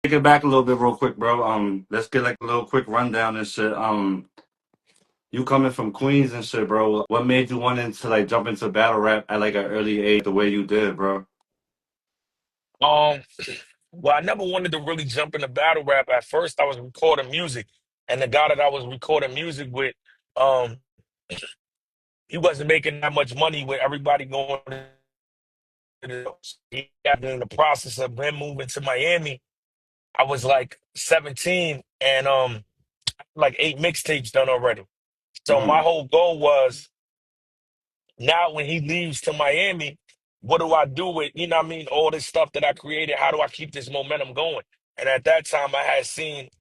take it back a little bit real quick, bro. Let's get like a little quick rundown and shit. You coming from Queens and shit, bro. What made you want to like jump into battle rap at like an early age the way you did, bro? Um, well, I never wanted to really jump into battle rap. At first, I was recording music, and the guy that I was recording music with, um, he wasn't making that much money with everybody going. He got in the process of him moving to Miami. I was like 17, and like 8 mixtapes done already. So my Mm, whole goal was now when he leaves to Miami, what do I do with, what I mean, all this stuff that I created? How do I keep this momentum going? And at that time, I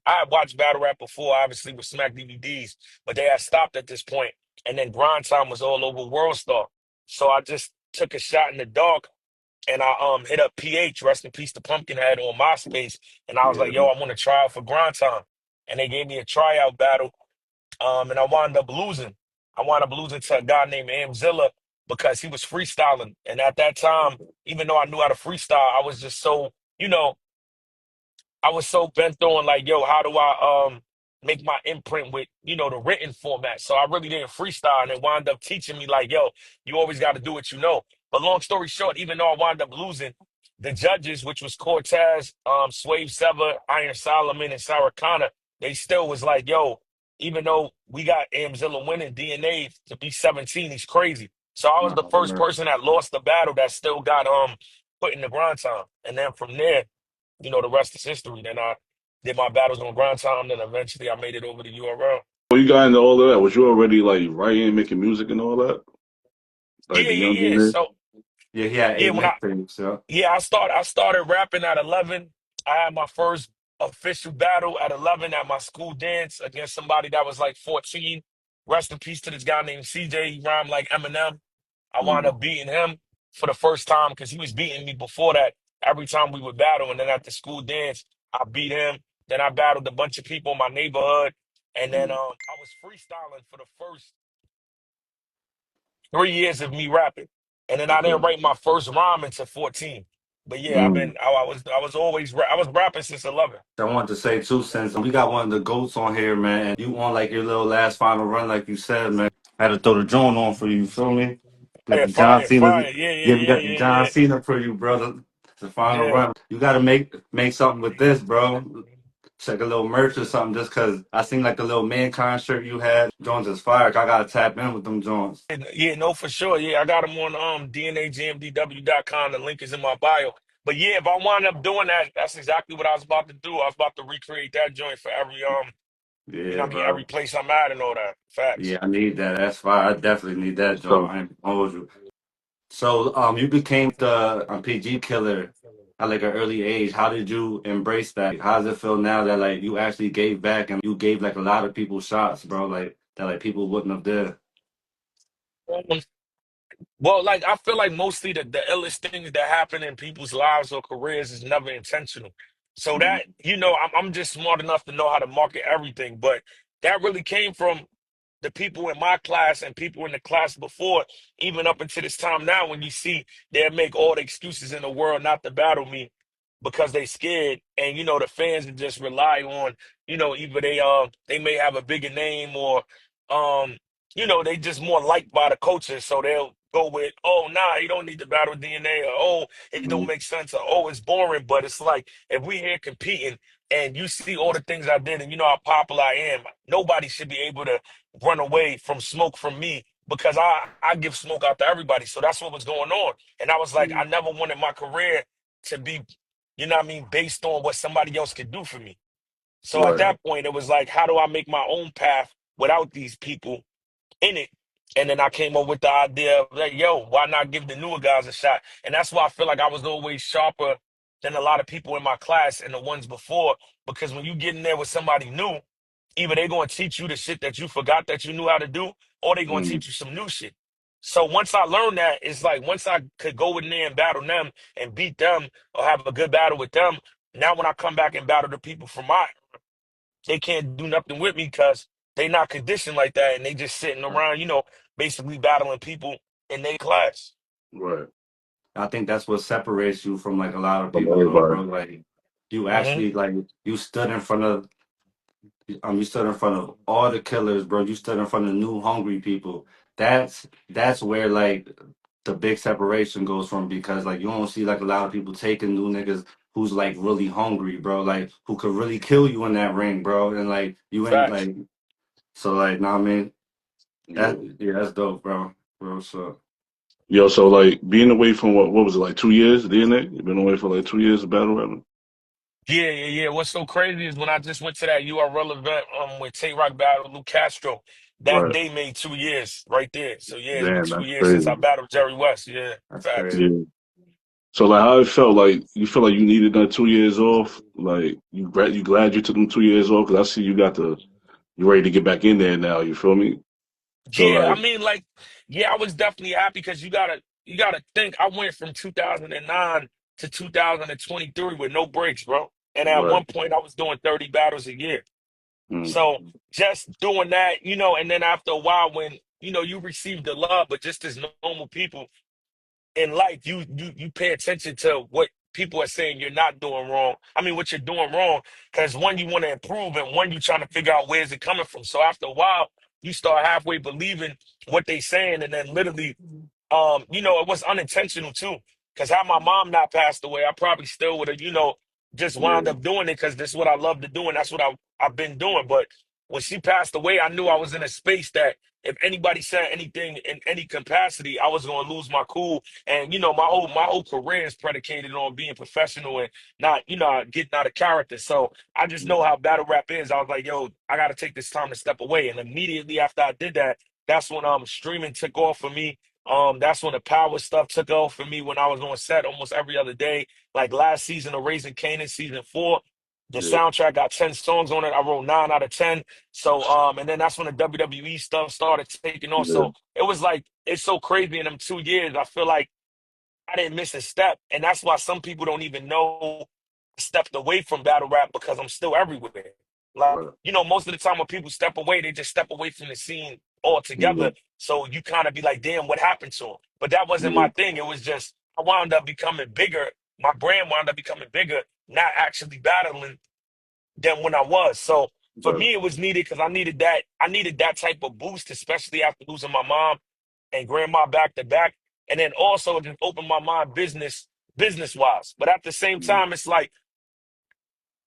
had watched battle rap before, obviously with Smack DVDs, but they had stopped at this point. And then Grind Time was all over World Star. So I just took a shot in the dark and I hit up PH, rest in peace to Pumpkinhead on MySpace. And I was yeah. like, yo, I want to try out for Grind Time. And they gave me a tryout battle and I wound up losing. I wound up losing to a guy named Amzilla because he was freestyling. And at that time, even though I knew how to freestyle, I was just so, you know, I was so bent on like, yo, how do I make my imprint with, the written format? So I really didn't freestyle and it wound up teaching me like, yo, you always got to do what you know. But long story short, even though I wound up losing, the judges, which was Cortez, Swave Sever, Iron Solomon, and Sarah Connor, they still was like, yo, even though we got Amzilla winning DNA to be 17, he's crazy. So I was the Nah, first person that lost the battle that still got put in the grind time. And then from there, the rest is history. Then I did my battles on grind time. Then eventually I made it over to URL. When you got into all of that, was you already like writing, making music and all that? Like Yeah, the young yeah, yeah. DNA? So Yeah, he had yeah, eight when I mixtapes, yeah. yeah, I started rapping at 11. I had my first official battle at 11 at my school dance against somebody that was like 14. Rest in peace to this guy named CJ. He rhymed like Eminem. I wound Mm, up beating him for the first time because he was beating me before that every time we would battle. And then at the school dance, I beat him. Then I battled a bunch of people in my neighborhood. And then mm, I was freestyling for the first 3 years of me rapping. And then I didn't okay. write my first rhyme until 14. But yeah, Mm. I was rapping since 11. I wanted to say too, since we got one of the goats on here, man, and you on like your little last final run, like you said, man. I had to throw the joint on for you, feel me? Got Yeah, the John fire, Cena, fire. Yeah, yeah, yeah, we yeah, got the John yeah, Cena for you, brother. The final yeah. run. You got to make something with this, bro. Check a little merch or something, just cause I seen like the little mankind shirt you had. Jones is fire. I gotta tap in with them joints. Yeah, no, for sure. Yeah, I got them on DNAGMDW.com. The link is in my bio. But yeah, if I wind up doing that, that's exactly what I was about to do. I was about to recreate that joint for every Yeah, every bro. place I'm at and all that. Facts. Yeah, I need that. That's fire. I definitely need that joint. So I ain't gonna hold you. So, you became the PG killer at like an early age. How did you embrace that? How does it feel now that like you actually gave back and you gave like a lot of people shots, bro? Like that, like people wouldn't have did. Um, Well, like I feel like mostly the illest things that happen in people's lives or careers is never intentional. So Mhm. that, I'm just smart enough to know how to market everything. But that really came from the people in my class and people in the class before, even up until this time now, when you see they make all the excuses in the world not to battle me because they scared. And the fans just rely on, either they may have a bigger name or um they just more liked by the coaches, so they'll go with, oh, nah, you don't need to battle DNA, or oh, it don't Mhm. make sense, or oh, it's boring. But it's like if we here competing and you see all the things I did and you know how popular I am, nobody should be able to run away from smoke from me because I give smoke out to everybody. So that's what was going on. And I was like, I never wanted my career to be, based on what somebody else could do for me. So at right. that point, it was like, how do I make my own path without these people in it? And then I came up with the idea of like, yo, why not give the newer guys a shot? And that's why I feel like I was always sharper than a lot of people in my class and the ones before. Because when you get in there with somebody new, either they're going to teach you the shit that you forgot that you knew how to do, or they're going to Mm. teach you some new shit. So once I learned that, it's like once I could go in there and battle them and beat them or have a good battle with them, now when I come back and battle the people from my, they can't do nothing with me because they not conditioned like that and they just sitting around, basically battling people in their class. Right. I think that's what separates you from like a lot of From people, though, everybody. bro. Like You Hmm. actually like you stood in front of you stood in front of all the killers, bro. You stood in front of new hungry people. That's where like the big separation goes from, because like you don't see like a lot of people taking new niggas who's like really hungry, bro. Like who could really kill you in that ring, bro. And like you ain't Facts. like so like nah I mean Yeah. that yeah, that's dope, bro. Bro, so Yo, so like being away from what was it, like 2 years, DNA? You've been away for like 2 years of battle rapping? Yeah, yeah, yeah. What's so crazy is when I just went to that URL event with Tay Rock battle Lou Castro, that Right. day made 2 years right there. So yeah, it's been Damn, two that's years since I crazy. battled Jerry West. Yeah, that's facts. Yeah. crazy. So like how it felt, like you feel like you needed that 2 years off? Like you glad you took them 2 years off? Because I see you ready to get back in there now, you feel me? So Yeah, like I mean, like, yeah, I was definitely happy because you gotta think I went from 2009 to 2023 with no breaks, bro. And at right. one point I was doing 30 battles a year. Mm, So just doing that, and then after a while when, you receive the love, but just as normal people in life, you pay attention to what people are saying you're not doing wrong. I mean, what you're doing wrong, because one, you want to improve, and one, you trying to figure out where's it coming from. So after a while, you start halfway believing what they saying, and then literally it was unintentional too. Because had my mom not passed away, I probably still would have, just wound yeah, up doing it because this is what I love to do and that's what I've been doing. But when she passed away, I knew I was in a space that if anybody said anything in any capacity, I was gonna lose my cool. And my whole career is predicated on being professional and not, getting out of character. So I just know how battle rap is. I was like, yo, I gotta take this time to step away. And immediately after I did that, that's when streaming took off for me. That's when the power stuff took off for me when I was on set almost every other day. Like last season of Raising Kanan, season 4, the yeah, soundtrack got 10 songs on it. I wrote 9 out of 10. So, and then that's when the WWE stuff started taking off. yeah, So it was like, it's so crazy in them 2 years. I feel like I didn't miss a step. And that's why some people don't even know I stepped away from battle rap because I'm still everywhere. Like, right. most of the time when people step away, they just step away from the scene Yeah, altogether. So you kind of be like, damn, what happened to him? But that wasn't yeah, my thing. It was just, I wound up becoming bigger. My brand wound up becoming bigger, not actually battling than when I was. So for right. me, it was needed because I needed that type of boost, especially after losing my mom and grandma back to back. And then also it just opened my mind business wise. But at the same Mm, time, it's like,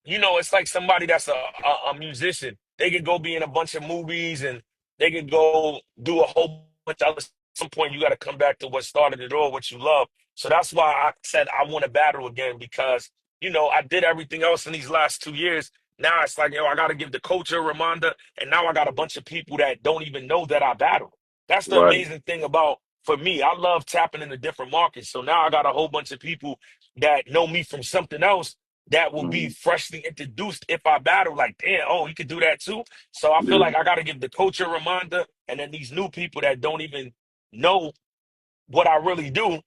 it's like somebody that's a musician. They could go be in a bunch of movies and they could go do a whole bunch of other. At some point, you got to come back to what started it all, what you love. So that's why I said I want to battle again because, I did everything else in these last 2 years. Now it's like, I got to give the culture a reminder. And now I got a bunch of people that don't even know that I battle. That's the right. amazing thing about, for me, I love tapping into different markets. So now I got a whole bunch of people that know me from something else that will be Mm, freshly introduced if I battle. Like, damn, oh, you could do that too. So I feel yeah, like I got to give the coach a reminder, and then these new people that don't even know what I really do,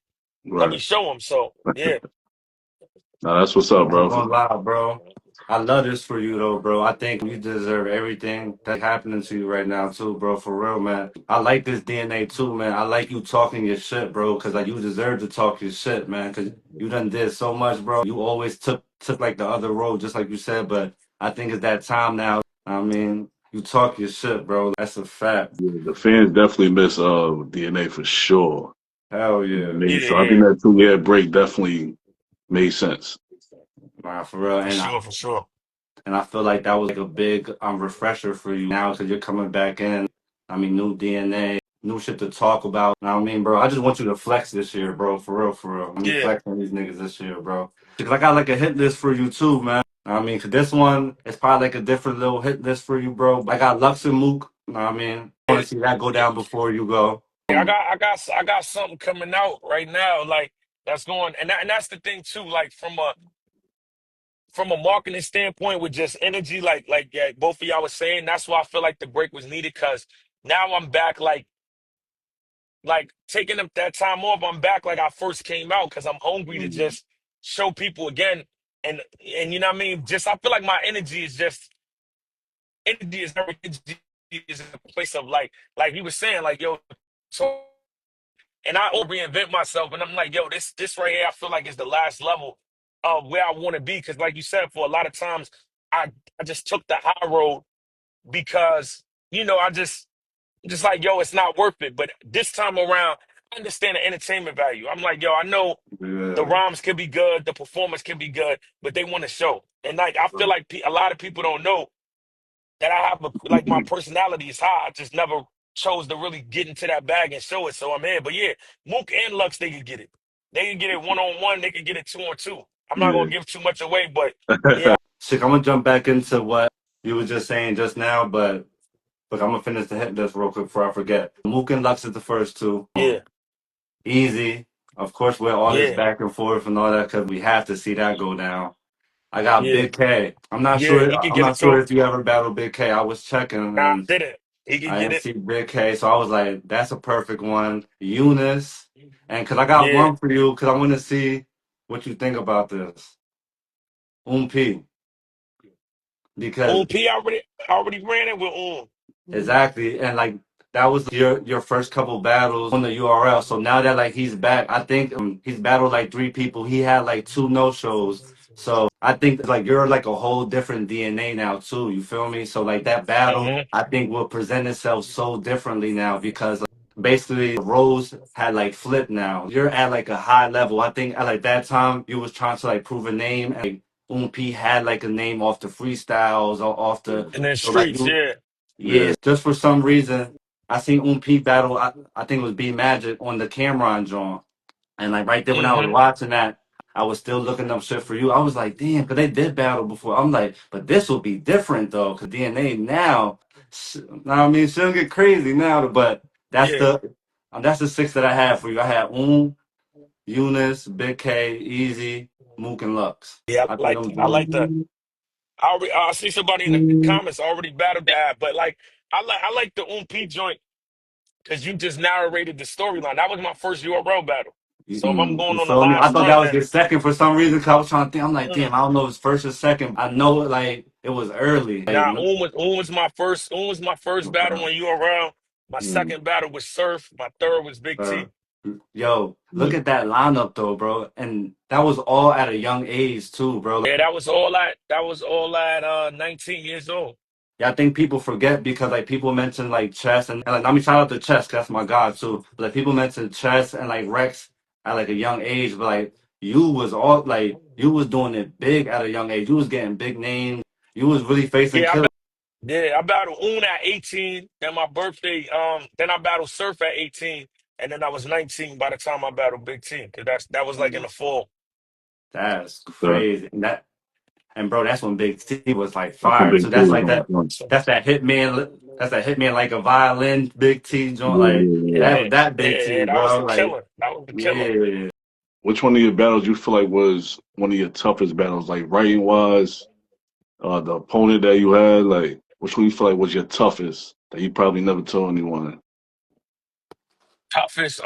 let me right. show them. So yeah, Now that's what's up, I ain't bro. gonna lie, bro. I love this for you though, bro. I think you deserve everything that's happening to you right now too, bro. For real, man. I like this DNA too, man. I like you talking your shit, bro, because like you deserve to talk your shit, man. Because you done did so much, bro. You always took like the other road, just like you said. But I think it's that time now. I mean, you talk your shit, bro. That's a fact. Yeah, the fans definitely miss DNA for sure. Hell You know what I yeah, mean? yeah, So I yeah, think that 2 year break definitely made sense. man. For real, for sure, for sure. and I feel like that was like a big refresher for you now because you're coming back in. I mean, new DNA, new shit to talk about. I mean, bro, I just want you to flex this year, bro. For real, for real. Let me Yeah, flex on these niggas this year, bro. Because I got like a hit list for you too, man. I mean, 'cause this one is probably like a different little hit list for you, bro. I got Lux and Mook. I mean, I yeah, want to see that go down before you go. yeah. I got something coming out right now, like that's going, and that's the thing too. Like from a marketing standpoint, with just energy, like yeah, both of y'all was saying, that's why I feel like the break was needed because now I'm back, like taking up that time off, I'm back like I first came out because I'm hungry to Mm, just show people again. And you know what I mean? Just I feel like my energy is never energy is a place of like he was saying, like yo, so and I reinvent myself and I'm like, yo, this right here, I feel like is the last level where I want to be. Because, like you said, for a lot of times, I just took the high road because I just like, yo, it's not worth it. But this time around, I understand the entertainment value. I'm like, yo, I know the Yeah. rhymes can be good, the performance can be good, but they want to show. And like, I feel like a lot of people don't know that I have like my personality is high. I just never chose to really get into that bag and show it. So I'm here. But yeah, Mook and Lux, they could get it. They can get it 1-on-1. They can get it 2-on-2. I'm not Yeah. gonna give too much away, but yeah, Shit, I'm gonna jump back into what you were just saying just now, but look, I'm gonna finish the hit list real quick before I forget. Mook and Lux is the first two. yeah, Easy. Of course, with all this yeah, back and forth and all that, because we have to see that go down. I got yeah, Big K. I'm not yeah. sure. He can I'm get it not sure too. if you ever battled Big K. I was checking Nah, I and didn't. He can I get didn't it. see Big K, so I was like, "That's a perfect one." Eunice, and because I got Yeah. one for you, because I want to see what you think about this. P, because Already ran it with exactly, and like that was your first couple battles on the URL. So now that like he's back, I think he's battled like three people. He had like two no shows. So I think like you're like a whole different DNA now too. You feel me? So like that battle, Mm. I think will present itself so differently now because basically the roles had like flipped now. You're at like a high level. I think at like that time you was trying to like prove a name and like Ump had like a name off the freestyles or off the And then so like streets, you yeah. Yeah. yeah, just for some reason, I seen Ump battle. I think it was B Magic on the Cameron joint, and like right there when I was Hmm. watching that, I was still looking up shit for you. I was like, damn, because they did battle before. I'm like, but this will be different though, because DNA now, know what I mean, she'll get crazy now. But Yeah. that's the six that I had for you. I had Eunice, Big K, Easy, Mook, and Lux. Yeah, I think I'm I doing. like the I see somebody in the comments already battled that, but like I like the UMP joint because you just narrated the storyline. That was my first URL battle. So if I'm You going on the feel me? I last thought that one, was then your second for some reason. Cause I was trying to think. I'm like, mm, damn, I don't know if it's first or second. I know like it was early. Like, nah, Um was my first battle on URL. My Mm. second battle was Surf. My third was Big uh, T. yo, look Yeah. at that lineup though, bro. And that was all at a young age too, bro. Yeah, that was all at 19 years old. Yeah, I think people forget because like people mention like chess and like let me shout out to chess 'cause that's my god too. But like people mention chess and like Rex at like a young age, but like you was all like you was doing it big at a young age. You was getting big names. You was really facing Yeah, killers. I battled Un at 18. Then my birthday, then I battled Surf at 18. And then I was 19 by the time I battled Big T. Cause that was like in the fall. That's So, crazy. And bro, that's when Big T was like that's a fire big too. That's deal. like that. So, That's that hitman. That's that hitman like a violin. Big T joint. Yeah, Like yeah, yeah, yeah. that yeah, was that yeah, Big T, yeah, that was bro. the Like killer. That was the killer. yeah. Which one of your battles you feel like was one of your toughest battles, like writing wise, the opponent that you had, like which one you feel like was your toughest that you probably never told anyone? Toughest,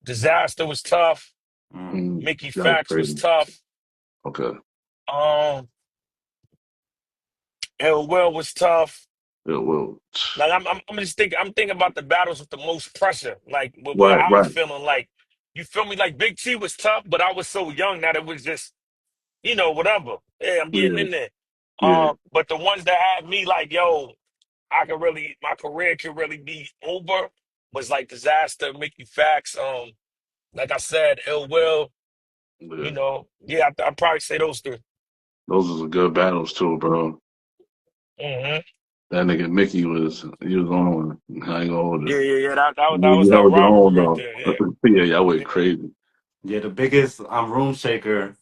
Disaster was tough. Mm. Mm, Mickey that was Fax was crazy. tough. Okay. Um, Ill Will was tough. Yeah, well, Like I'm thinking about the battles with the most pressure. Like where right, I was right. feeling like, you feel me? Like Big T was tough, but I was so young that it was just, whatever. Yeah, I'm getting Yeah, in there. yeah, But the ones that had me like, yo, my career could really be over was like Disaster, Mickey Fax. Like I said, Ill Will, yeah. yeah, I'd probably say those 3. Those are good battles too, bro. Hmm. That nigga Mickey he was on one. I ain't gonna hold it. Yeah, yeah, yeah. That was You that held your own rivalry right though. there. Yeah. Yeah, y'all went Yeah. crazy. Yeah, the biggest room shaker.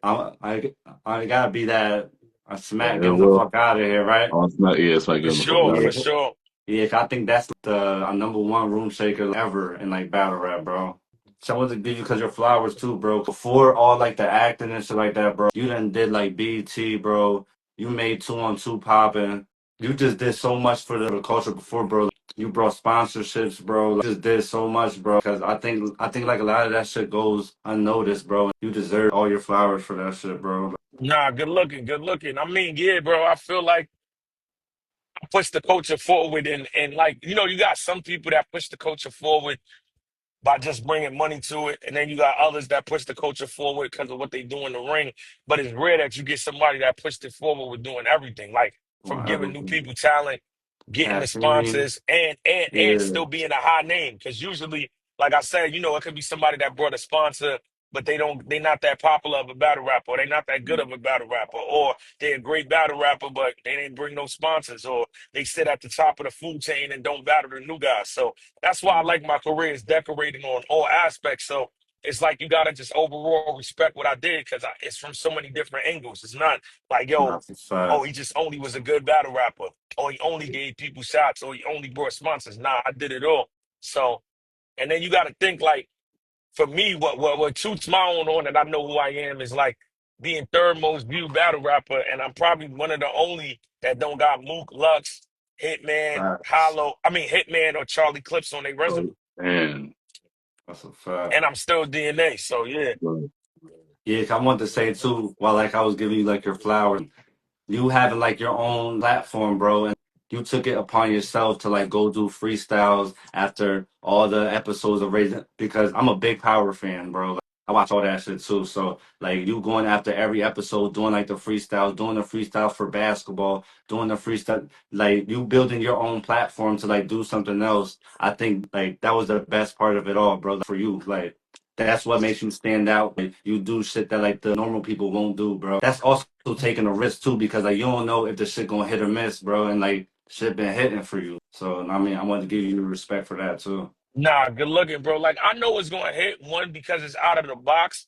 I gotta be that smack. Yeah, Get him the well, fuck out of here, right? oh, it's not. Yeah, it's like For getting the fuck sure, out for of Yeah, here. sure. yeah. 'Cause I think that's the number one room shaker ever in like battle rap, bro. Someone to give you because your flowers too, bro. Before all like the acting and shit like that, bro. You done did like BT, bro. You made 2-on-2 popping. You just did so much for the culture before, bro. You brought sponsorships, bro. You just did so much, bro. Because I think like a lot of that shit goes unnoticed, bro. You deserve all your flowers for that shit, bro. Nah, good looking, good looking. I mean, yeah, bro. I feel like push the culture forward and like you got some people that push the culture forward, by just bringing money to it. And then you got others that push the culture forward because of what they do in the ring. But it's rare that you get somebody that pushed it forward with doing everything, like from on giving new everything. people talent, getting the Caffeine. sponsors, and Yeah. still being a high name. Because usually, like I said, it could be somebody that brought a sponsor, but they not that popular of a battle rapper, or they not that good of a battle rapper, or they're a great battle rapper, but they didn't bring no sponsors, or they sit at the top of the food chain and don't battle the new guys. So that's why I like my career is decorating on all aspects. So it's like you gotta just overall respect what I did because it's from so many different angles. It's not like, yo, Not for oh, fast. he just only was a good battle rapper, or he only gave people shots, or he only brought sponsors. Nah, I did it all. So, and then you gotta think like, for me, what toots my own on, and I know who I am, is like being third most viewed battle rapper, and I'm probably one of the only that don't got Mook, Lux, Hitman, Facts. Hollow. I mean Hitman or Charlie Clips on their resume, And That's a fact. and I'm still DNA. So yeah, Yeah, 'cause I want to say too, while like I was giving you like your flowers, you having like your own platform, bro, and you took it upon yourself to like go do freestyles after all the episodes of Raising, because I'm a big Power fan, bro. Like, I watch all that shit too. So like you going after every episode, doing like the freestyles, doing the freestyle for basketball, doing the freestyle, like you building your own platform to like do something else. I think like that was the best part of it all, bro. For you, like that's what makes you stand out. Like, you do shit that like the normal people won't do, bro. That's also taking a risk too, because like you don't know if the shit gonna hit or miss, bro, and like shit been hitting for you. So I mean, I want to give you respect for that too. nah, good looking, bro. Like I know it's gonna hit one because it's out of the box,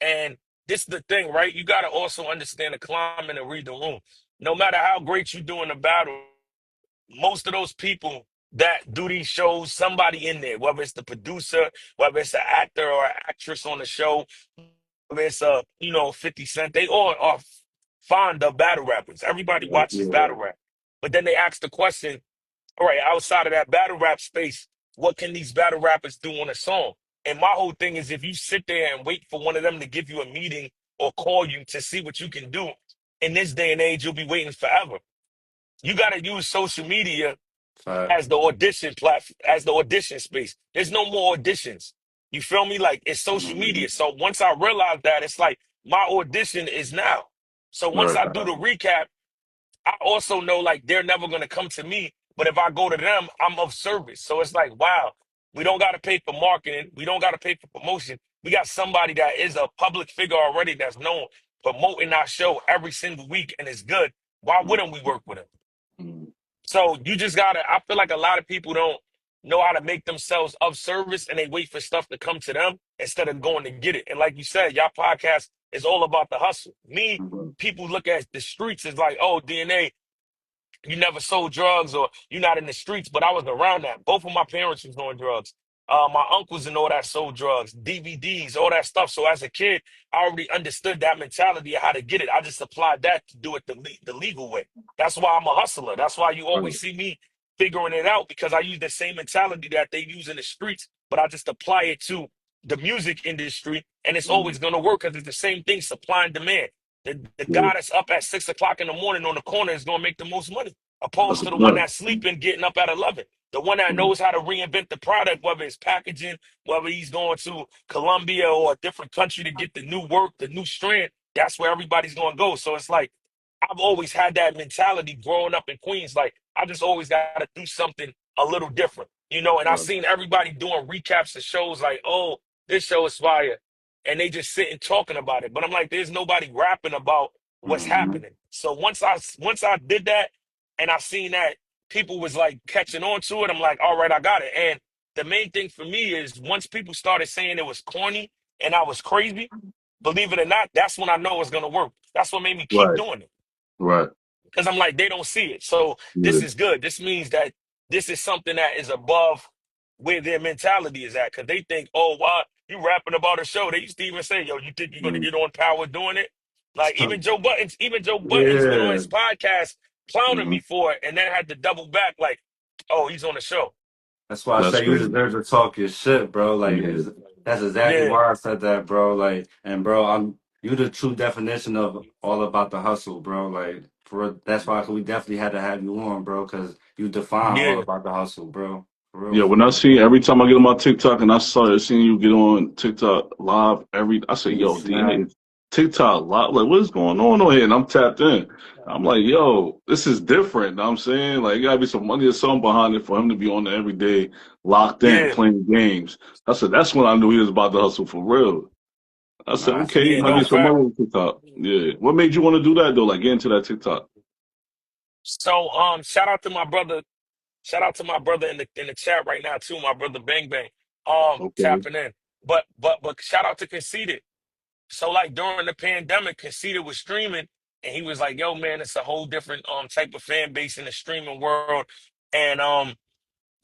and this is the thing, right? You gotta also understand the climate and read the room. No matter how great you do in the battle, most of those people that do these shows, somebody in there, whether it's the producer, whether it's an actor or an actress on the show, whether it's 50 Cent, they all are fond of battle rappers. Everybody watches Yeah, battle rap. But then they ask the question, all right, outside of that battle rap space, what can these battle rappers do on a song? And my whole thing is if you sit there and wait for one of them to give you a meeting or call you to see what you can do, in this day and age, you'll be waiting forever. You got to use social media as facts. the audition platform, as the audition space. There's no more auditions. You feel me? Like it's social Mhm. media. So once I realized that, it's like my audition is now. So once right. I do the recap, I also know like they're never gonna come to me, but if I go to them, I'm of service. So it's like, wow, we don't gotta pay for marketing, we don't gotta pay for promotion. We got somebody that is a public figure already that's known promoting our show every single week and it's good. Why wouldn't we work with him? Mhm. So you just gotta. I feel like a lot of people don't know how to make themselves of service, and they wait for stuff to come to them instead of going to get it. And like you said, y'all podcast is all about the hustle. Me, Mhm. people look at the streets as like, oh, DNA, you never sold drugs or you're not in the streets, but I was around that. Both of my parents was doing drugs. My uncles and all that sold drugs, DVDs, all that stuff. So as a kid, I already understood that mentality of how to get it. I just applied that to do it the legal way. That's why I'm a hustler. That's why you Right. always see me figuring it out because I use the same mentality that they use in the streets, but I just apply it to the music industry, and it's Mhm. always going to work because it's the same thing, supply and demand. The Yeah. guy that's up at 6 o'clock in the morning on the corner is going to make the most money That's opposed a to the one fact. that's sleeping, getting up at 11. The one that Mhm. knows how to reinvent the product, whether it's packaging, whether he's going to Colombia or a different country to get the new work, the new strand, that's where everybody's going to go. So it's like, I've always had that mentality growing up in Queens. Like, I just always got to do something a little different, and I've Right. seen everybody doing recaps of shows like, oh, this show is fire. And they just sit and talking about it. But I'm like, there's nobody rapping about what's Mhm. happening. So once I did that, and I seen that people was like catching on to it. I'm like, all right, I got it. And the main thing for me is once people started saying it was corny and I was crazy, believe it or not, that's when I know it's gonna work. That's what made me keep Right. doing it. Right. Because I'm like, they don't see it. So this Yeah. is good. This means that this is something that is above where their mentality is at. Cause they think, oh, why you rapping about a show? They used to even say, yo, you think you're gonna Mhm. get on power doing it? Like even Joe Buttons went on Yeah, his podcast clowning Mhm. me for it and then had to double back, like, oh, he's on the show. that's why I That's say you crazy. deserve to talk your shit, bro. Like Yeah. that's exactly Yeah, why I said that, bro. Like, and bro, you the true definition of all about the hustle, bro. Like that's why we definitely had to have you on, bro, because you define all yeah. about the hustle, bro. For real, Yeah, for when I real. see every time I get on my TikTok and I started seeing you get on TikTok live I say, You yo, snap. DNA TikTok live, like what is going on here? And I'm tapped in. I'm like, yo, this is different. Know what I'm saying, like, gotta be some money or something behind it for him to be on there every day, locked in, Yeah, playing games. I said, that's when I knew he was about to hustle for real. I said, Nah, I okay, see he yeah, might that. no be some money fact. on TikTok. Yeah. What made you want to do that though? Like get into that TikTok? So shout out to my brother. Shout out to my brother in the chat right now too, my brother Bang Bang. Okay. Tapping in. But shout out to Conceited. So like during the pandemic, Conceited was streaming and he was like, yo, man, it's a whole different type of fan base in the streaming world. And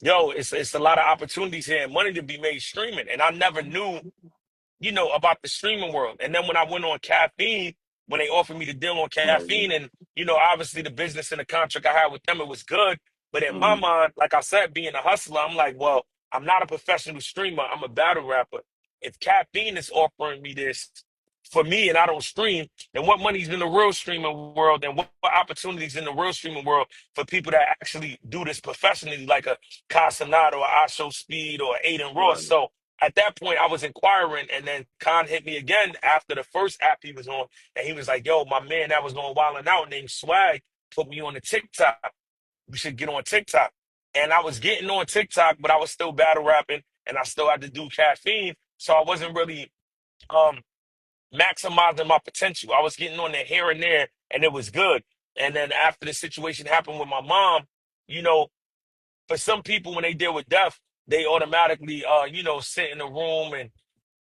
yo, it's a lot of opportunities here and money to be made streaming. And I never knew about the streaming world. And then when I went on Caffeine, when they offered me the deal on Caffeine, and obviously the business and the contract I had with them, it was good. But in my Mm-hmm. mind, like I said, being a hustler, I'm like, well, I'm not a professional streamer. I'm a battle rapper. If Caffeine is offering me this for me and I don't stream, then what money's in the real streaming world and what opportunities in the real streaming world for people that actually do this professionally, like a Casanata or Asho Speed or Aiden Ross. Right. So at that point, I was inquiring, and then Khan hit me again after the first app he was on, and he was like, "Yo, my man that was going Wild 'N Out named Swag put me on the TikTok. You should get on TikTok." And I was getting on TikTok, but I was still battle rapping, and I still had to do Caffeine, so I wasn't really um maximizing my potential. I was getting on there here and there, and it was good. And then after the situation happened with my mom, you know, for some people when they deal with death, they automatically sit in a room and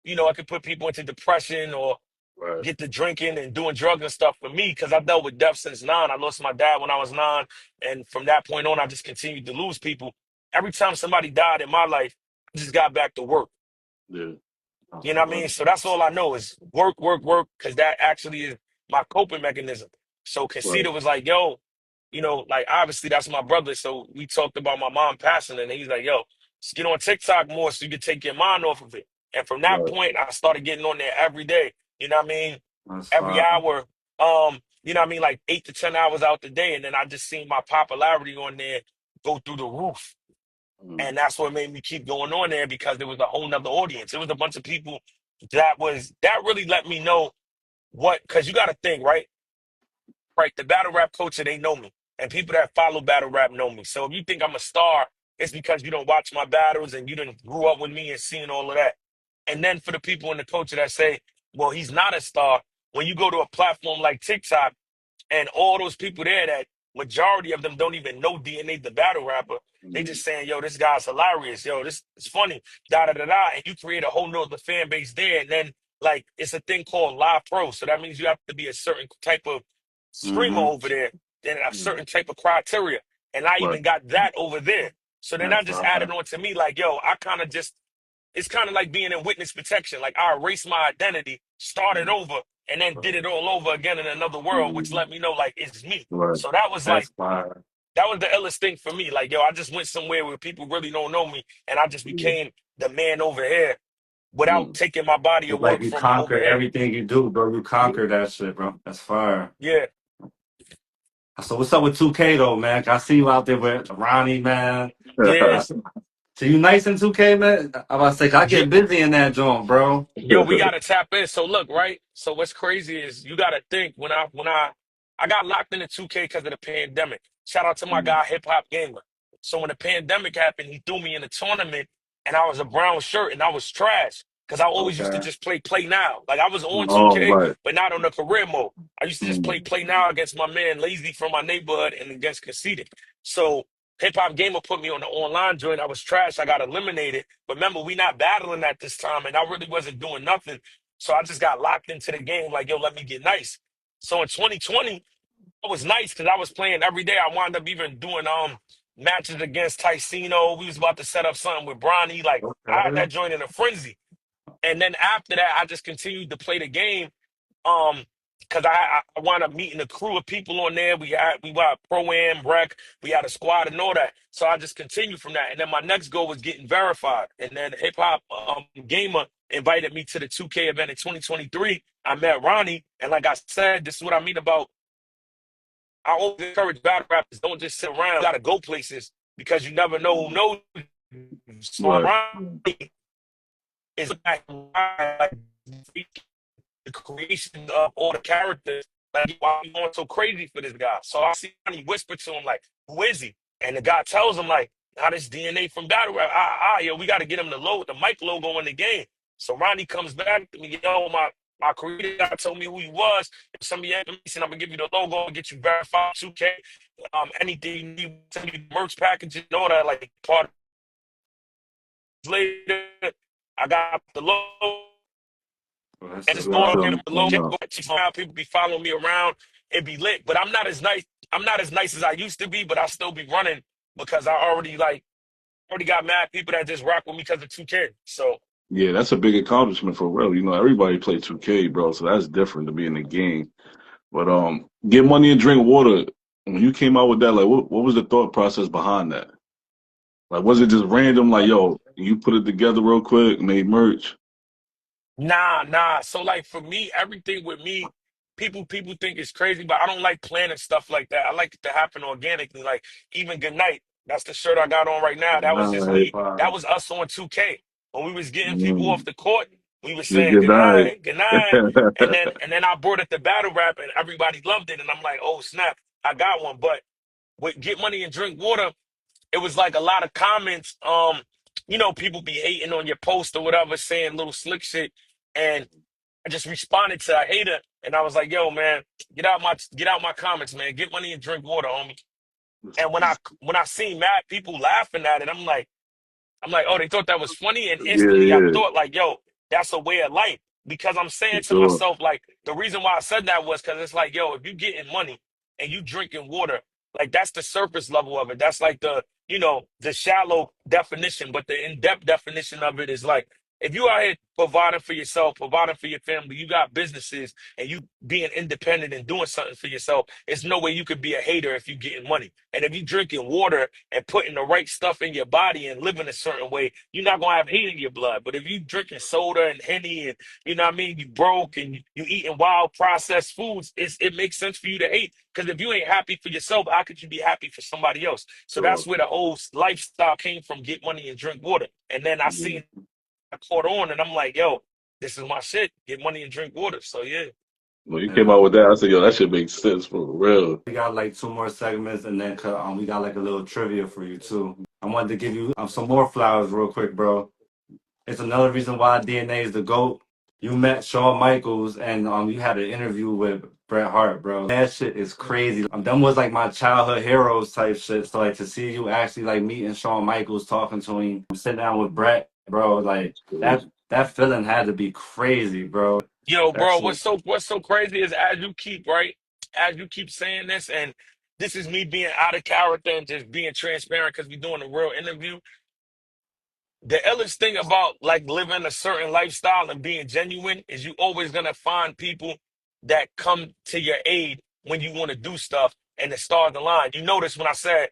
it could put people into depression or Right. get to drinking and doing drugs and stuff. For me, because I dealt with death since 9. I lost my dad when I was 9. And from that point on, I just continued to lose people. Every time somebody died in my life, I just got back to work. Yeah. That's You know for what I mean? real. So that's all I know is work, work, work, because that actually is my coping mechanism. So Right. Casita was like, yo, like obviously that's my brother. So we talked about my mom passing, and he's like, yo, just get on TikTok more so you can take your mind off of it. And from that Right. point, I started getting on there every day. You know what I mean? That's Every fire. hour, you know what I mean? Like 8 to 10 hours out the day. And then I just seen my popularity on there go through the roof. Mm. And that's what made me keep going on there because there was a whole nother audience. It was a bunch of people that really let me know because you got to think, right? Right, the battle rap culture, they know me. And people that follow battle rap know me. So if you think I'm a star, it's because you don't watch my battles and you didn't grew up with me and seeing all of that. And then for the people in the culture that say, well, he's not a star, when you go to a platform like TikTok, and all those people there that majority of them don't even know DNA the battle rapper. They Mm. just saying, yo, this guy's hilarious. Yo, this is funny. Da da da da. And you create a whole nother fan base there. And then like it's a thing called live pro. So that means you have to be a certain type of streamer Mm-hmm. over there, then a Mm. certain type of criteria. And I Right. even got that over there. So then I That's just added fire. on to me, like, yo, I kind of just it's kind of like being in witness protection. Like I erased my identity, started over, and then did it all over again in another world, which Mm. let me know like it's me. Right. So that was like That's fire. that was the illest thing for me. Like yo, I just went somewhere where people really don't know me, and I just Yeah. became the man over here without Mm. taking my body of It's like work you from over conquer here. everything you do, bro. You conquer that shit, bro. That's fire. Yeah, So what's up with 2K though, man? I see you out there with Ronnie, man. yeah. So you nice in 2K, man? I'm about to say, I Yeah, get busy in that joint, bro. yo, we gotta tap in. So look, right? So what's crazy is you gotta think when I got locked into 2K because of the pandemic. Shout out to my Mm. guy Hip Hop Gamer. So when the pandemic happened, he threw me in a tournament and I was a brown shirt and I was trash. Cause I always used to Okay. just play now. Like I was on Oh, 2K, right. but not on the career mode. I used to just Mm. play now against my man Lazy from my neighborhood and against Conceited. So Hip Hop Gamer put me on the online joint. I was trash. I got eliminated. But remember, we not battling at this time, and I really wasn't doing nothing. So I just got locked into the game. Like, yo, let me get nice. So in 2020, I was nice because I was playing every day. I wound up even doing matches against Ticino. We was about to set up something with Bronny. Like, I had Okay. that joint in a frenzy. And then after that, I just continued to play the game. Um, because I wound up meeting a crew of people on there. We got pro am rec, we had a squad and all that. So I just continued from that. And then my next goal was getting verified. And then hip hop gamer invited me to the 2K event in 2023. I met Ronnie, and like I said, this is what I mean about I always encourage battle rappers don't just sit around. You gotta go places because you never know who knows So Right. Ronnie is like the creation of all the characters. Like, why are you going so crazy for this guy? So I see Ronnie whisper to him, like, who is he? And the guy tells him, like, how this DNA from battle rap. Yo, we got to get him the mic logo in the game. So Ronnie comes back to me, yo, my creator guy told me who he was. Some of your information, I'm gonna give you the logo and get you verified 2K. Anything you need, send you the merch package and all that, like part later. I got the logo. Well, that's And it, just going That's on what here bro. I'm below, talking about. people be following me around. It be lit, but I'm not as nice. I'm not as nice as I used to be, but I still be running because I already got mad people that just rock with me because of 2K. So Yeah, that's a big accomplishment for real. You know, everybody play 2K, bro, so that's different to be in the game. But get money and drink water. When you came out with that, like, what was the thought process behind that? Like, was it just random? Like, yo, you put it together real quick, made merch. nah. So like for me, everything with me, people think it's crazy, but I don't like planning stuff like that. I like it to happen organically. Like even Good Night, that's the shirt I got on right now. That was just Night. me. That was us on 2K. When we was getting people off Mm. the court, we was Yeah, saying good good night. night, good night. And then I brought it to battle rap and everybody loved it. And I'm like, oh snap, I got one. But with Get Money and Drink Water, it was like a lot of comments. People be hating on your post or whatever, saying little slick shit. And I just responded to a hater and I was like, yo, man, get out my comments, man. Get money and drink water, homie. And when I seen mad people laughing at it, I'm like, oh, they thought that was funny. And Yeah, instantly I yeah, thought, like, yo, that's a way of life. Because I'm saying for to sure. myself, like, the reason why I said that was because it's like, yo, if you getting money and you drinking water, like, that's the surface level of it. That's like the shallow definition. But the in-depth definition of it is like, if you out here providing for yourself, providing for your family, you got businesses and you being independent and doing something for yourself, it's no way you could be a hater if you getting money. And if you drinking water and putting the right stuff in your body and living a certain way, you're not gonna have hate in your blood. But if you drinking soda and henny and you know what I mean, you broke and you eating wild processed foods, it makes sense for you to hate. Because if you ain't happy for yourself, how could you be happy for somebody else? So Sure. that's where the whole lifestyle came from: get money and drink water. And then I caught on, and I'm like, yo, this is my shit: get money and drink water. So yeah. When you came Yeah. out with that, I said, yo, that should make sense for real. We got like two more segments, and then we got like a little trivia for you too. I wanted to give you some more flowers real quick, bro. It's another reason why DNA is the GOAT. You met Shawn Michaels and you had an interview with Bret Hart, bro. That shit is crazy. Them was like my childhood heroes type shit. So like to see you actually like meeting Shawn Michaels, talking to him, sitting down with Bret, bro, like that feeling had to be crazy, bro. Yo, That bro, shit. what's so crazy is as you keep saying this, and this is me being out of character and just being transparent because we're doing a real interview. The illest thing about like living a certain lifestyle and being genuine is you always gonna find people that come to your aid when you want to do stuff and the stars align. You notice when I said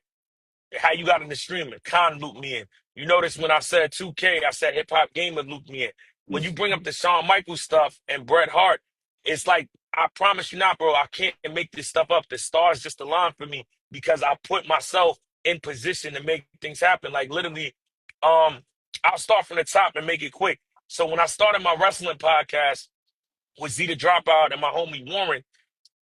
how you got in the streaming, Khan looped me in. You notice when I said 2K, I said Hip Hop Gamer looped me in. When you bring up the Shawn Michaels stuff and Bret Hart, it's like I promise you not, bro. I can't make this stuff up. The stars just align for me because I put myself in position to make things happen. Like literally, um, I'll start from the top and make it quick. So when I started my wrestling podcast with Z the Dropout and my homie Warren,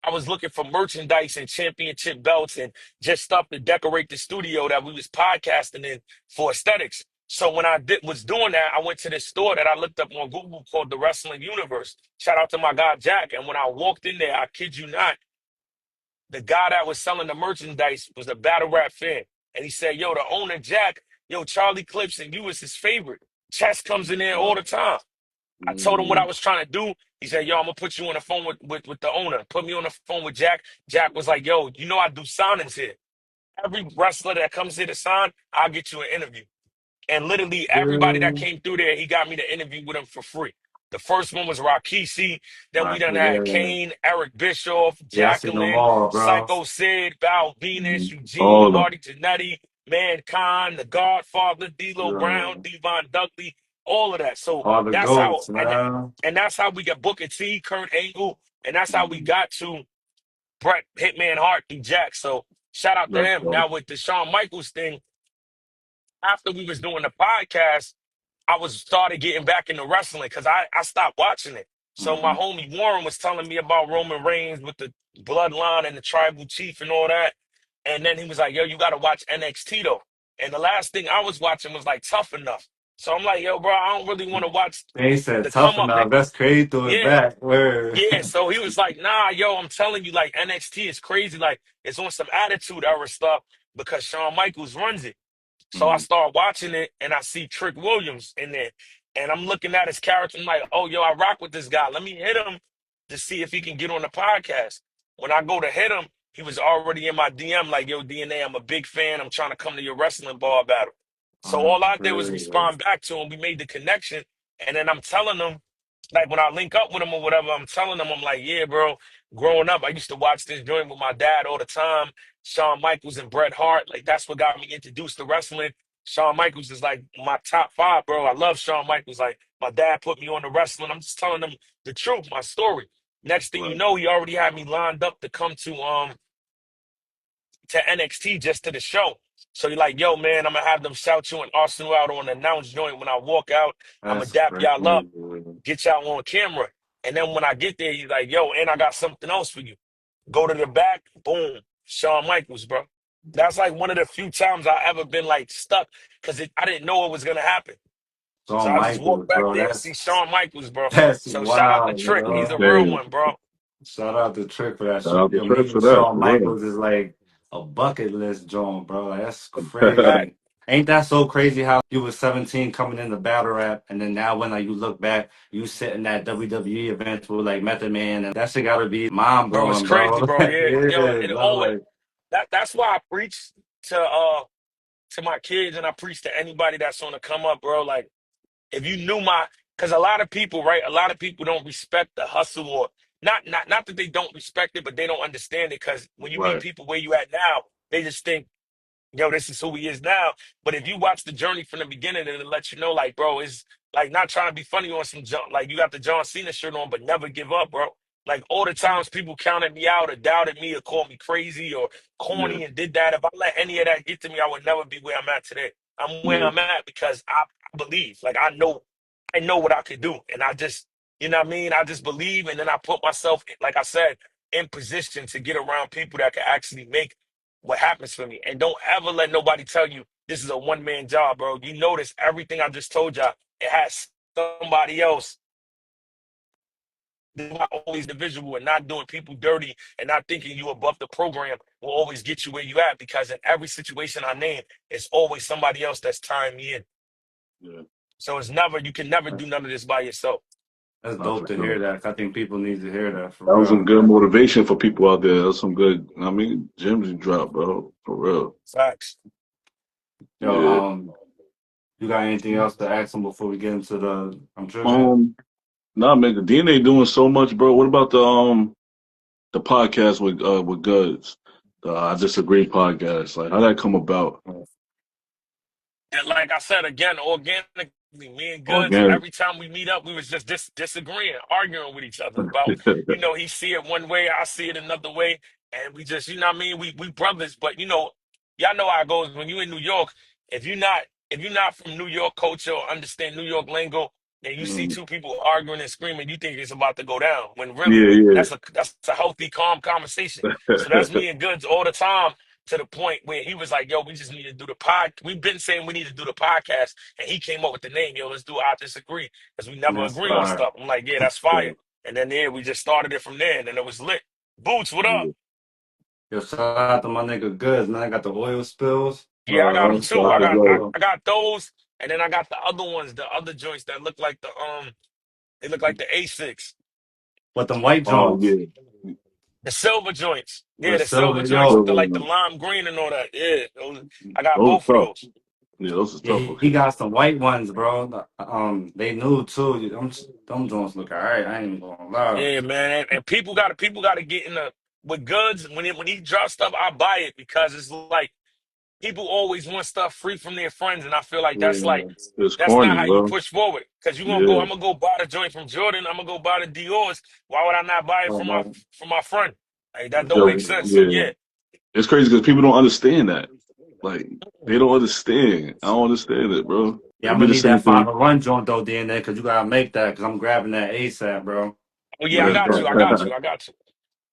I was looking for merchandise and championship belts and just stuff to decorate the studio that we was podcasting in for aesthetics. So when was doing that, I went to this store that I looked up on Google called the Wrestling Universe. Shout out to my guy Jack. And when I walked in there, I kid you not, the guy that was selling the merchandise was a battle rap fan. And he said, yo, the owner Jack, yo, Charlie Clips and you was his favorite. Chess comes in there all the time. I told him what I Mm. was trying to do. He said, yo, I'm gonna put you on the phone with the owner. Put me on the phone with Jack. Jack was like, yo, I do signings here. Every wrestler that comes here to sign, I'll get you an interview. And literally everybody that Yeah, came through there, he got me to interview with him for free. The first one was Rakishi. Then we Right. done had yeah, Kane, Eric Bischoff, yeah. I seen them Jacqueline, all, bro. Psycho Sid, Val Mm. Venus, Eugene, All of Marty Jannetty, Mankind, The Godfather, D'Lo Brown, Yeah. Devon Dudley, all of that. So All the that's how, goats, man. and that's how we got Booker T, Kurt Angle, and that's how we mm. got to Bret Hitman Hart through Jack. So shout out to That's him. dope. Now with the Shawn Michaels thing, after we was doing the podcast, I was started getting back into wrestling because I stopped watching it. So my Hmm. homie Warren was telling me about Roman Reigns with the bloodline and the tribal chief and all that. And then he was like, yo, you gotta watch NXT though. And the last thing I was watching was like Tough Enough. So I'm like, yo, bro, I don't really want to watch They said the tough come up enough. niggas. That's crazy. Threw it Yeah. back. Word. Yeah, so he was like, nah, yo, I'm telling you, like NXT is crazy. Like it's on some attitude era stuff because Shawn Michaels runs it. So I Mm. start watching it and I see Trick Williams in there. And I'm looking at his character. I'm like, oh, yo, I rock with this guy. Let me hit him to see if he can get on the podcast. When I go to hit him, he was already in my DM, like, yo, DNA, I'm a big fan. I'm trying to come to your wrestling bar battle. Oh, So that's all I did was crazy. respond back to him. We made the connection. And then I'm telling him, like, when I link up with him or whatever, I'm telling him, I'm like, yeah, bro, growing up, I used to watch this joint with my dad all the time. Shawn Michaels and Bret Hart. Like, that's what got me introduced to wrestling. Shawn Michaels is like my top five, bro. I love Shawn Michaels. Like my dad put me on the wrestling. I'm just telling them the truth, my story. Next thing you Right. know, he already had me lined up to come to NXT just to the show. So you're like, yo, man, I'm gonna have them shout you and Arsenal out on the announce joint when I walk out. I'm gonna That's dap y'all up, crazy. get y'all on camera. And then when I get there, he's like, yo, and I got something else for you. Go to the back, boom, Shawn Michaels, bro. That's like one of the few times I ever been like stuck because I didn't know it was gonna happen. So Shawn I just walked Michaels, back bro. there and see Shawn Michaels, bro. That's So shout out to wild, Trick. He's bro. a real Hey, one, bro. Shout out to Trick for that shout shit. out to Yo, Trick meeting for that, Shawn for real. Michaels is like a bucket list joint, bro. Like, that's Fact. crazy. Ain't that so crazy how you was 17 coming in the battle rap, and then now when like you look back, you sitting at WWE events with like Method Man, and that shit gotta be mind Bro, it's blowing, crazy, bro. bro. Yeah, yo, Yeah, it bro. always Like, that's why I preach to my kids and I preach to anybody that's on the come up, bro. Like if you knew my because a lot of people, right? A lot of people don't respect the hustle or not that they don't respect it, but they don't understand it because when you meet Right. people where you at now, they just think yo, this is who he is now. But if you watch the journey from the beginning, it'll let you know, like, bro, it's like not trying to be funny on some jump. Like, you got the John Cena shirt on, but never give up, bro. Like, all the times people counted me out or doubted me or called me crazy or Yeah. corny and did that, if I let any of that get to me, I would never be where I'm at today. I'm where Yeah. I'm at because I believe. Like, I know what I could do. And I just, you know what I mean? I just believe. And then I put myself, like I said, in position to get around people that can actually make what happens for me. And don't ever let nobody tell you this is a one man job, bro. You notice everything I just told y'all, it has somebody else. It's not always the visual and not doing people dirty and not thinking you above the program will always get you where you at because in every situation I name, it's always somebody else that's tying me in. Yeah. So it's never, you can never do none of this by yourself. that's Not dope for to sure. hear that. I think people need to hear that for That was some real. good motivation for people out there. That's some good, I mean, gems you dropped, bro. For real. Facts. Yo, Yeah. you got anything else to ask them before we get into the I'm tripping? Um, nah, man, the DNA doing so much, bro. What about the podcast with Goods? The I Disagree podcast. Like, how that come about? And like I said again, organically, me and Goods, Organic. every time we meet up, we was just disagreeing, arguing with each other about, he see it one way, I see it another way, and we just, you know what I mean? We brothers, but y'all know how it goes when you in New York. If you're not from New York culture or understand New York lingo, then you see Mm. two people arguing and screaming, you think it's about to go down. When really Yeah, that's a healthy, calm conversation. So that's yeah. me and Goods all the time to the point where he was like, yo, we just need to do the pod. We've been saying we need to do the podcast. And he came up with the name, yo, let's do I Disagree. Because we never That's agree on fire. stuff. I'm like, yeah, that's fire. And then we just started it from there. And then it was lit. Boots, what up? Yeah. Yo, shout out to my nigga Goods, man. I got the oil spills. Yeah, I got them That's too. Shout out to fire, Goods. I bro. got those. And then I got the other ones, the other joints that look like they look like the A6. But them white Oh Jones, yeah. The silver joints. Yeah, the the silver silver, joints with yo, the like the Those lime green and all that. Yeah. I got are both of tough. those. Yeah, those are yeah, tough. he got some white ones, bro. They new too. Them Jones look alright. I ain't even gonna lie. Yeah, man, and people gotta get in the with Goods when he drops stuff. I buy it because it's like people always want stuff free from their friends, and I feel like Yeah. It's that's not corny, how you bro. push forward. Because you gonna go, Yeah. I'm gonna go buy the joint from Jordan. I'm gonna go buy the Dior's. Why would I not buy it Uh, from my friend? Like that don't Yo, make sense. So yeah. yeah, It's crazy because people don't understand that. Like they don't understand. I don't understand it, bro. Yeah, It'd I'm be gonna the need same that thing. final run joint though, DNA, because you gotta make that. Because I'm grabbing that ASAP, bro. Oh yeah, I Yeah, got you. I got you. I got you.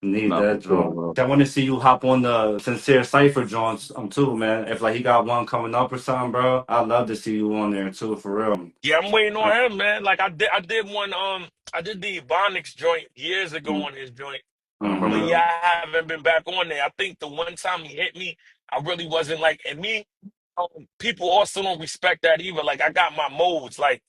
Need nah, for that sure, joint. bro. I want to see you hop on the Sincere Cipher joints too, man. If like he got one coming up or something, bro, I'd love to see you on there too, for real. Yeah, I'm waiting on him, man. Like I did one. I did the Ebonics joint years ago on his joint. I But remember Mm-hmm. yeah, that. I haven't been back on there. I think the one time he hit me, I really wasn't like, and me, people also don't respect that either. Like I got my modes, like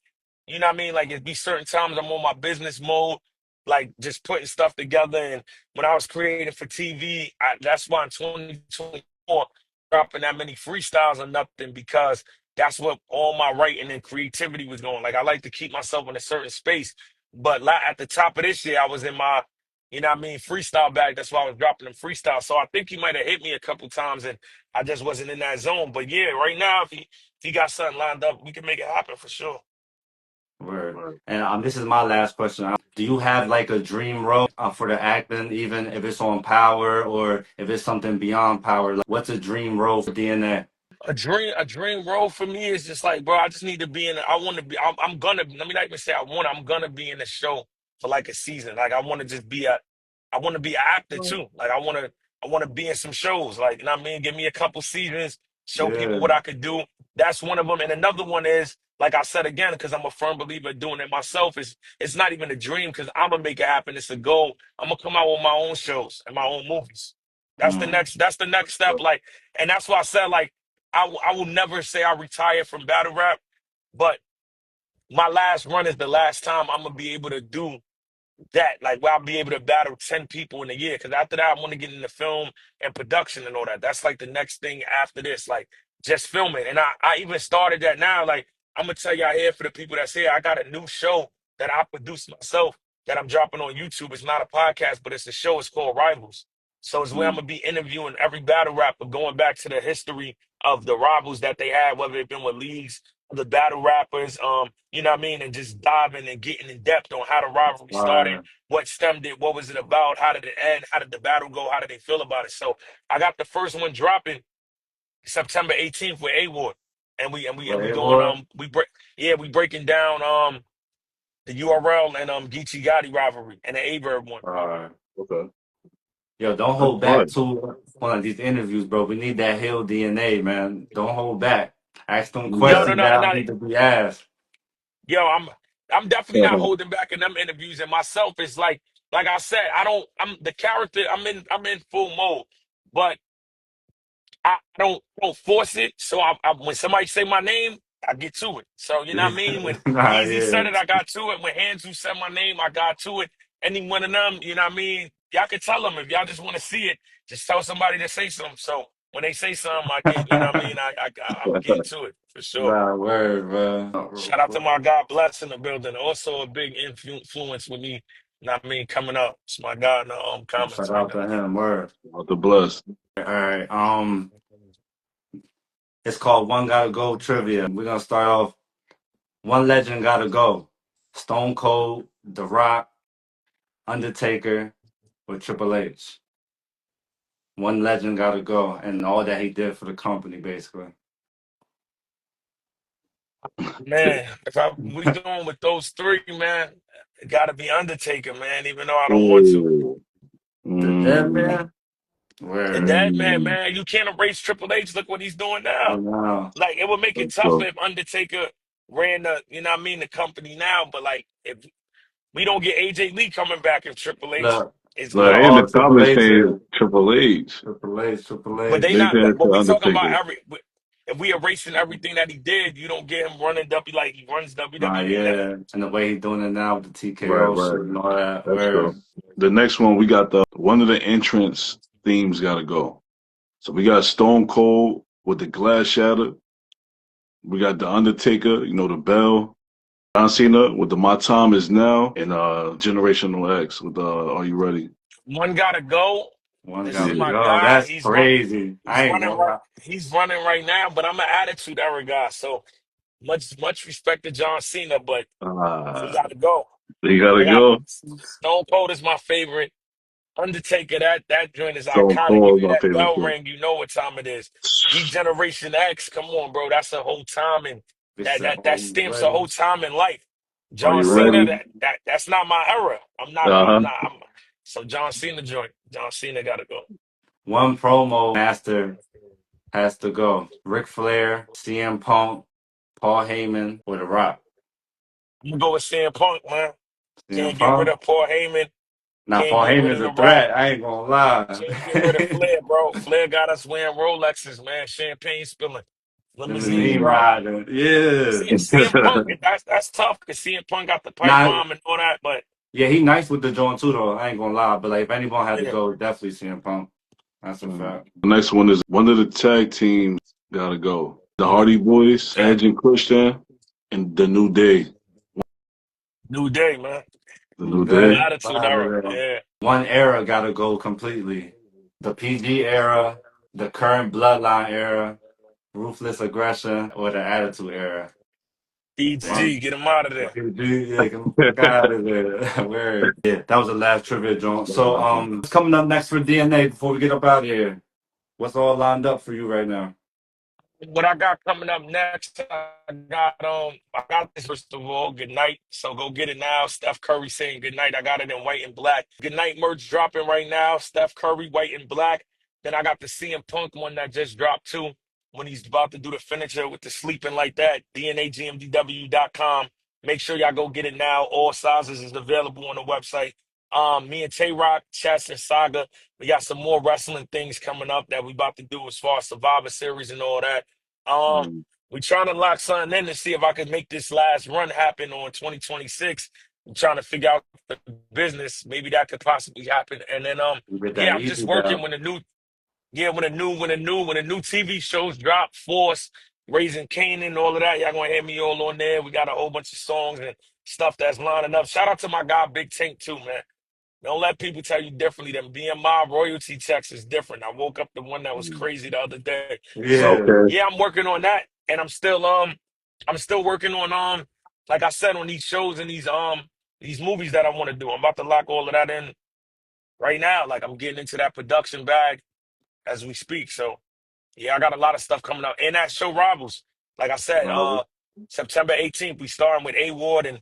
you know what I mean. Like it be certain times I'm on my business mode, like just putting stuff together. And when I was creating for TV, that's why in 2024 dropping that many freestyles or nothing because that's what all my writing and creativity was going. Like I like to keep myself in a certain space, but at the top of this year, I was in my you know what I mean? Freestyle back. That's why I was dropping them freestyle. So I think he might have hit me a couple times and I just wasn't in that zone. But yeah, right now, if he got something lined up, we can make it happen for sure. Word. Right. And this is my last question. Do you have like a dream role for the acting, even if it's on Power or if it's something beyond Power? Like, what's a dream role for DNA? A dream role for me is just like, bro, I just need to be in. I want to be. I'm gonna. Let me not even say I want. I'm gonna be in the show for like a season. Like I want to just be a. I want to be an actor too. Like I want to. I want to be in some shows. Like you know what I mean. Give me a couple seasons. Show people Yeah. what I could do. That's one of them. And another one is like I said again, because I'm a firm believer in doing it myself. It's not even a dream because I'm gonna make it happen. It's a goal. I'm gonna come out with my own shows and my own movies. That's the Mm. next. That's the next step. Like, and that's why I said like. I will never say I retire from battle rap, but my last run is the last time I'm gonna be able to do that, like where I'll be able to battle 10 people in a year. Because after that, I want to get into film and production and all that. That's like the next thing after this, like just filming. And I even started that now. Like I'm gonna tell y'all here for the people that's here, I got a new show that I produce myself that I'm dropping on YouTube. It's not a podcast, but it's a show. It's called Rivals. So it's where I'm Mm. gonna be interviewing every battle rapper, going back to the history of the rivals that they had, whether it been with leagues, the battle rappers, you know what I mean, and just diving and getting in depth on how the rivalry started, Right. what stemmed it, what was it about, how did it end, how did the battle go, how did they feel about it. So I got the first one dropping September 18th with A Ward. And we Right, going boy. we breaking down the URL and Geechee Gotti rivalry and the A-Verb one. All right. Okay. Yo, don't That's hold back fun. too on these interviews, bro. We need that Hill DNA, man. Don't hold back. Ask them Yo, Yeah. no, questions no, that no, need to be asked. yo, I'm definitely not holding back in them interviews. And myself is like I said, I'm the character. I'm in full mode, but I don't force it. So when somebody say my name, I get to it. So you know what I mean. When Nah, Easy yeah. said it, I got to it. When Hands who said my name, I got to it. Any one of them, you know what I mean. Y'all can tell them if y'all just want to see it. Just tell somebody to say something. So when they say something, I get, you know what I mean. I'm getting to it for sure. Nah, word, Shout out to bro. my God bless in the building. Also a big influence with me. You know what I mean, coming up. It's my God in the comments Shout right out now. to him, word. Out the bless. All right. It's called One Gotta Go Trivia. We're gonna start off. One legend gotta go. Stone Cold, The Rock, Undertaker, or Triple H. One legend gotta go, and all that he did for the company, basically. Man, if we going with those three, man, it gotta be Undertaker, man, even though I don't want to. Ooh. The Dead Mm, Man? The Word. dead man, mm, man, you can't erase Triple H. Look what he's doing Oh, now. no. Like it would make it that's tougher tough. if Undertaker ran the, you know what I mean, the company now. But like if we don't get AJ Lee coming back if Triple H Look, is Like, look, gone. in the all Triple comments H saying is. Triple H. Triple H, Triple But H. they They not. said But to we talking about Undertaker. if we erasing everything that he did, you don't get him running W like he runs Nah, WWE now. yeah. And the way he's doing it now with the Right, TKO shit right. and all that. That's true. Word. The next one, we got the one of the entrance themes got to go. So we got Stone Cold with the glass shatter. We got the Undertaker, the bell. John Cena with the My Time Is Now, and Generational X with Are You Ready? One gotta go. One This is gotta Yeah. my go. guy. That's crazy. He's I ain't running gonna right. lie. He's running right now. But I'm an attitude era guy. So much respect to John Cena, but he Uh, got to go. you gotta I got go. Stone Cold is my favorite. Undertaker, that joint is Stone iconic. You Cold, hear my that favorite bell too. ring, you know what time it is. Geek Generation X, come on, bro. That's a whole time, and Bitch that said, that "Are that you stamps a ready?" whole time in life. Are John you Cena, ready? that's not my era. I'm not. Uh I'm huh. not. I'm so John Cena joint. John Cena gotta go. One promo master has to go. Ric Flair, CM Punk, Paul Heyman, or The Rock. You go with CM Punk, man. CM Can't get rid Punk. of Paul Heyman. Now Can't Paul get rid Heyman's of a The Rock. threat. I ain't gonna lie. Can't get rid of Flair, bro. Flair got us wearing Rolexes, man. Champagne spilling, limousines Limousine Mm. riding. rider. Yeah. CM Punk, that's tough because CM Punk got the pipe Now, bomb and all that, but yeah, he nice with the joint too, though. I ain't gonna lie. But like, if anyone had to yeah, go, definitely CM Punk. That's a fact. The next one is one of the tag teams gotta go. The mm, Hardy Boys, yeah. Edge and Christian, and the New Day. New day, man. The New New New Day. day. attitude era. Yeah. One era gotta go completely. The PG era, the current bloodline era, ruthless aggression, or the attitude era. PG, One. get him out of there. Yeah, get the fuck out of there. Word. Yeah, that was the last trivia joint. So, what's coming up next for DNA before we get up out of here? What's all lined up for you right now? What I got coming up next, I got this first of all, good night. So go get it now. Steph Curry saying good night. I got it in white and black. Good night merch dropping right now. Steph Curry, white and black. Then I got the CM Punk one that just dropped too. When he's about to do the finisher with the sleeping like that. DNAGMDW.com. Make sure y'all go get it now. All sizes is available on the website. Me and Tay Rock, Chess and Saga. We got some more wrestling things coming up that we about to do as far as Survivor Series and all that. Mm. We trying to lock something in to see if I could make this last run happen on 2026. I'm trying to figure out the business. Maybe that could possibly happen. And then You get yeah, that I'm just easy working belt. when the new yeah, when the new TV shows drop, Force, Raising Canaan, all of that. Y'all gonna hear me all on there. We got a whole bunch of songs and stuff that's lining up. Shout out to my guy Big Tank too, man. Don't let people tell you differently. Them BMI royalty checks is different. I woke up to one that was crazy the other day. So Yeah. Okay. yeah, I'm working on that, and I'm still working on like I said, on these shows and these movies that I want to do. I'm about to lock all of that in right now. Like I'm getting into that production bag as we speak. So yeah, I got a lot of stuff coming up, and that show Rivals. Like I said, September 18th, we starting with A Ward, and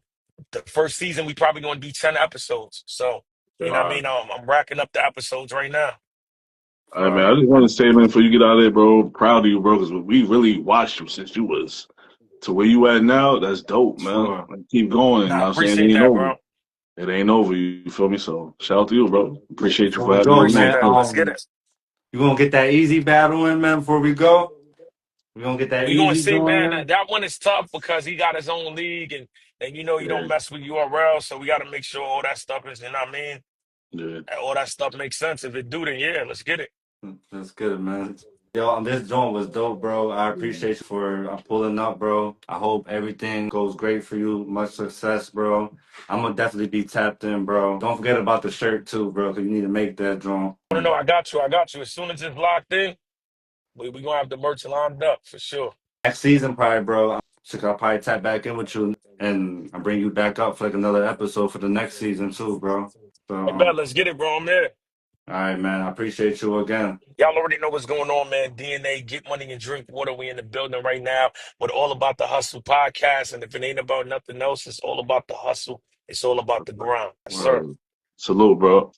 the first season we probably gonna do 10 episodes. So you know what I Fire. mean? I'm racking up the episodes right now. All right, man. I just want to say, man, before you get out of there, bro, proud of you, bro, because we really watched you since you was to where you at now. That's dope, man. Sure. Like, keep going. You Nah, know what I'm saying? It appreciate ain't that, over. bro. It ain't over. You feel me? So shout out to you, bro. Appreciate you Before for we having me go, on Appreciate man, there that. too. Let's get it. you gonna get that easy battle in, man, before we go? We gonna get that We gonna easy see, going man. in? That one is tough because he got his own league, and you know you Yeah, don't mess with URL, so we got to make sure all that stuff is. You know what I mean? yeah. All that stuff makes sense. If it do, then yeah, let's get it. That's good, man. Yo, this joint was dope, bro. I Yeah. appreciate you for pulling up, bro. I hope everything goes great for you. Much success, bro. I'm gonna definitely be tapped in, bro. Don't forget about the shirt too, bro, because you need to make that joint. No, no, I got you. I got you. As soon as it's locked in, we gonna have the merch lined up for sure. Next season, probably, bro. I'll probably tap back in with you and I'll bring you back up for like another episode for the next season too, bro. So, I bet. Let's get it, bro. I'm there. all right, man. I appreciate you again. Y'all already know what's going on, man. DNA, get money and drink water. We in the building right now with All About the Hustle podcast. And if it ain't about nothing else, it's all about the hustle. It's all about the grind. Yes, sir. Salute, bro.